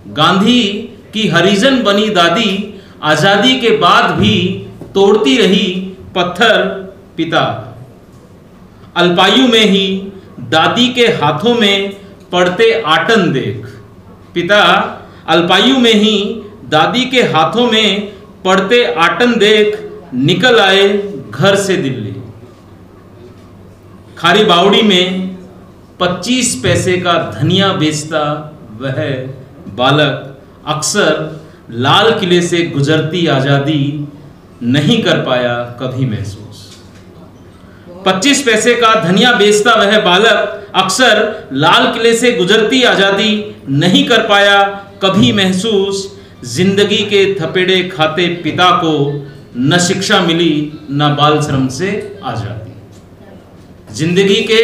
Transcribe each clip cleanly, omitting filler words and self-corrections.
गांधी की हरिजन बनी दादी आजादी के बाद भी तोड़ती रही पत्थर पिता। अल्पायु में ही दादी के हाथों में पड़ते आटन देख पिता। अल्पायु में ही दादी के हाथों में पड़ते आटन देख निकल आए घर से दिल्ली। खारी बावड़ी में 25 पैसे का धनिया बेचता वह बालक अक्सर लाल किले से गुजरती आज़ादी नहीं कर पाया कभी महसूस। 25 पैसे का धनिया बेचता वह बालक अक्सर लाल किले से गुजरती आज़ादी नहीं कर पाया कभी महसूस। जिंदगी के थपेड़े खाते पिता को न शिक्षा मिली न बाल श्रम से आज़ादी। जिंदगी के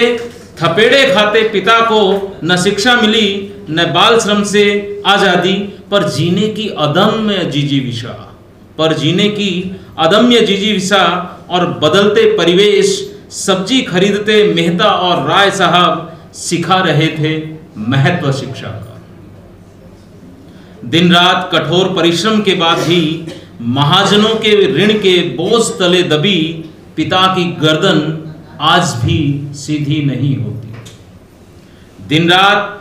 थपेड़े खाते पिता को न शिक्षा मिली न बाल श्रम से आज़ादी। पर जीने की अदम्य जिजीविषा और बदलते परिवेश सब्जी खरीदते मेहता और राय साहब सिखा रहे थे महत्व शिक्षा का। दिन रात कठोर परिश्रम के बाद भी महाजनों के ऋण के बोझ तले दबी पिता की गर्दन आज भी सीधी नहीं होती। दिन रात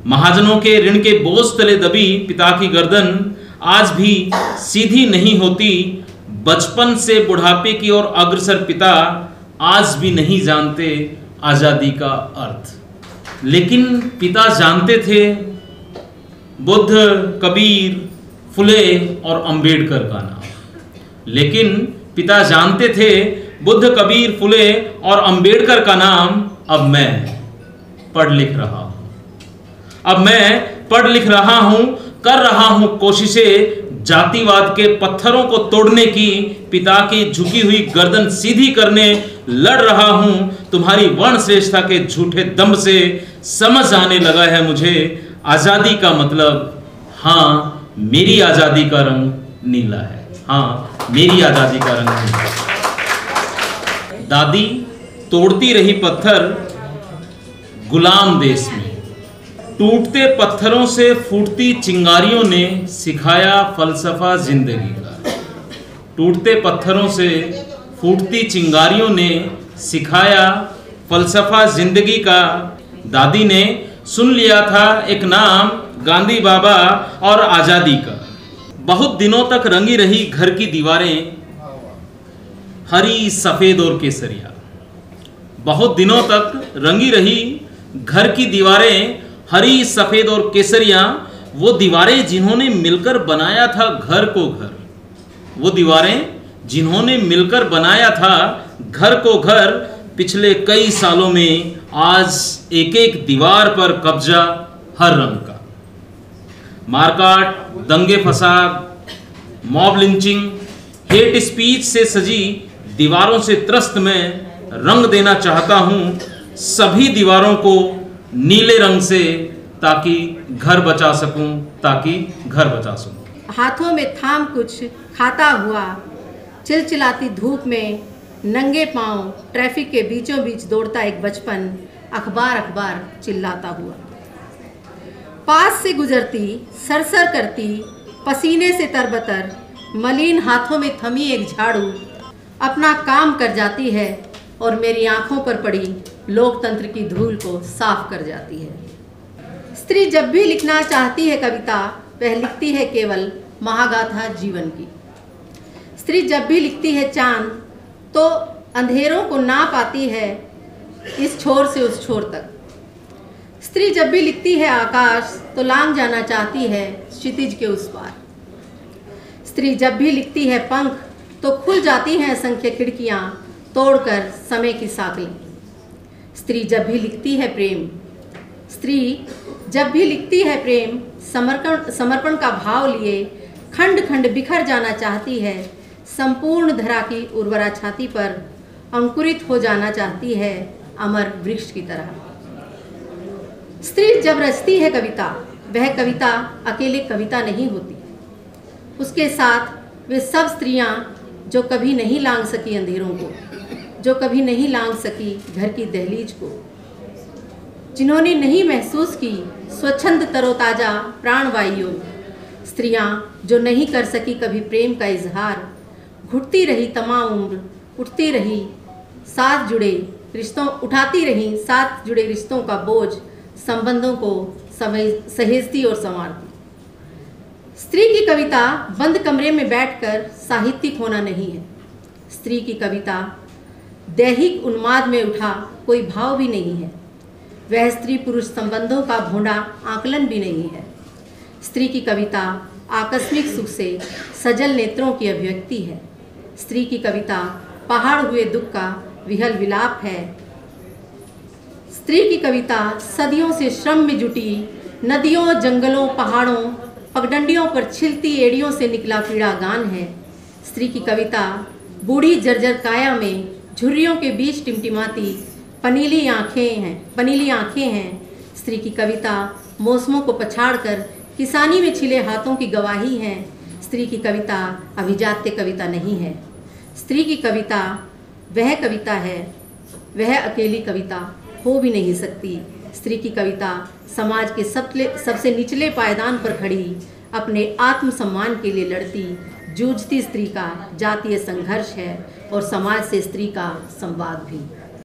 महाजनों के ऋण के बोझ तले दबी पिता की गर्दन आज भी सीधी नहीं होती। बचपन से बुढ़ापे की ओर अग्रसर पिता आज भी नहीं जानते आज़ादी का अर्थ। लेकिन पिता जानते थे बुद्ध, कबीर, फुले और अंबेडकर का नाम। लेकिन पिता जानते थे बुद्ध, कबीर, फुले और अंबेडकर का नाम। अब मैं पढ़ लिख रहा हूँ। अब मैं पढ़ लिख रहा हूँ, कर रहा हूँ कोशिशें जातिवाद के पत्थरों को तोड़ने की। पिता की झुकी हुई गर्दन सीधी करने लड़ रहा हूँ। तुम्हारी वर्ण श्रेष्ठता के झूठे दम से समझ आने लगा है मुझे आज़ादी का मतलब। हाँ, मेरी आज़ादी का रंग नीला है। हाँ, मेरी आज़ादी का रंग नीला है। दादी तोड़ती रही पत्थर गुलाम देश में। टूटते पत्थरों से फूटती चिंगारियों ने सिखाया फलसफा जिंदगी का। टूटते पत्थरों से फूटती चिंगारियों ने सिखाया फलसफा जिंदगी का। दादी ने सुन लिया था एक नाम गांधी बाबा और आज़ादी का। बहुत दिनों तक रंगी रही घर की दीवारें हरी, सफ़ेद और केसरिया। बहुत दिनों तक रंगी रही घर की दीवारें हरी, सफ़ेद और केसरिया। वो दीवारें जिन्होंने मिलकर बनाया था घर को घर। वो दीवारें जिन्होंने मिलकर बनाया था घर को घर। पिछले कई सालों में आज एक एक दीवार पर कब्जा हर रंग का। मारकाट, दंगे फसाद, मॉब लिंचिंग, हेट स्पीच से सजी दीवारों से त्रस्त मैं रंग देना चाहता हूँ सभी दीवारों को नीले रंग से, ताकि घर बचा सकूं, ताकि घर बचा सकूं। हाथों में थाम कुछ खाता हुआ चिलचिलाती धूप में नंगे पांव ट्रैफिक के बीचों बीच दौड़ता एक बचपन अखबार अखबार चिल्लाता हुआ। पास से गुजरती सरसर करती पसीने से तरबतर मलिन हाथों में थमी एक झाड़ू अपना काम कर जाती है और मेरी आंखों पर पड़ी लोकतंत्र की धूल को साफ कर जाती है। स्त्री जब भी लिखना चाहती है कविता, वह लिखती है केवल महागाथा जीवन की। स्त्री जब भी लिखती है चांद, तो अंधेरों को नाप आती है इस छोर से उस छोर तक। स्त्री जब भी लिखती है आकाश, तो लांग जाना चाहती है क्षितिज के उस पार। स्त्री जब भी लिखती है पंख, तो खुल जाती हैं असंख्य खिड़कियां तोड़कर समय की साखलें। स्त्री जब भी लिखती है प्रेम, स्त्री जब भी लिखती है प्रेम, समर्पण का भाव लिए खंड खंड बिखर जाना चाहती है। संपूर्ण धरा की उर्वरा छाती पर अंकुरित हो जाना चाहती है अमर वृक्ष की तरह। स्त्री जब रचती है कविता, वह कविता अकेले कविता नहीं होती। उसके साथ वे सब स्त्रियां जो कभी नहीं लांघ सकी अंधेरों को, जो कभी नहीं लांघ सकी घर की दहलीज को, जिन्होंने नहीं महसूस की स्वच्छंद तरोताजा प्राणवायु, स्त्रियां जो नहीं कर सकी कभी प्रेम का इजहार, घुटती रही तमाम उम्र, उठती रही साथ जुड़े रिश्तों, उठाती रही साथ जुड़े रिश्तों का बोझ, संबंधों को सहेजती और संवारती। स्त्री की कविता बंद कमरे में बैठकर साहित्यिक होना नहीं है। स्त्री की कविता दैहिक उन्माद में उठा कोई भाव भी नहीं है। वह स्त्री पुरुष संबंधों का भोंडा आकलन भी नहीं है। स्त्री की कविता आकस्मिक सुख से सजल नेत्रों की अभिव्यक्ति है। स्त्री की कविता पहाड़ हुए दुख का विहल विलाप है। स्त्री की कविता सदियों से श्रम में जुटी नदियों, जंगलों, पहाड़ों, पगडंडियों पर छिलती एड़ियों से निकला पीड़ा गान है। स्त्री की कविता बूढ़ी जर्जर काया में झुर्रियों के बीच टिमटिमाती पनीली आँखें हैं। स्त्री की कविता मौसमों को पछाड़कर किसानी में छिले हाथों की गवाही है। स्त्री की कविता अभिजात्य कविता नहीं है। स्त्री की कविता वह कविता है, वह अकेली कविता हो भी नहीं सकती। स्त्री की कविता समाज के सबसे निचले पायदान पर खड़ी, अपने आत्मसम्मान के लिए लड़ती, जूझती स्त्री का जातीय संघर्ष है और समाज से स्त्री का संवाद भी।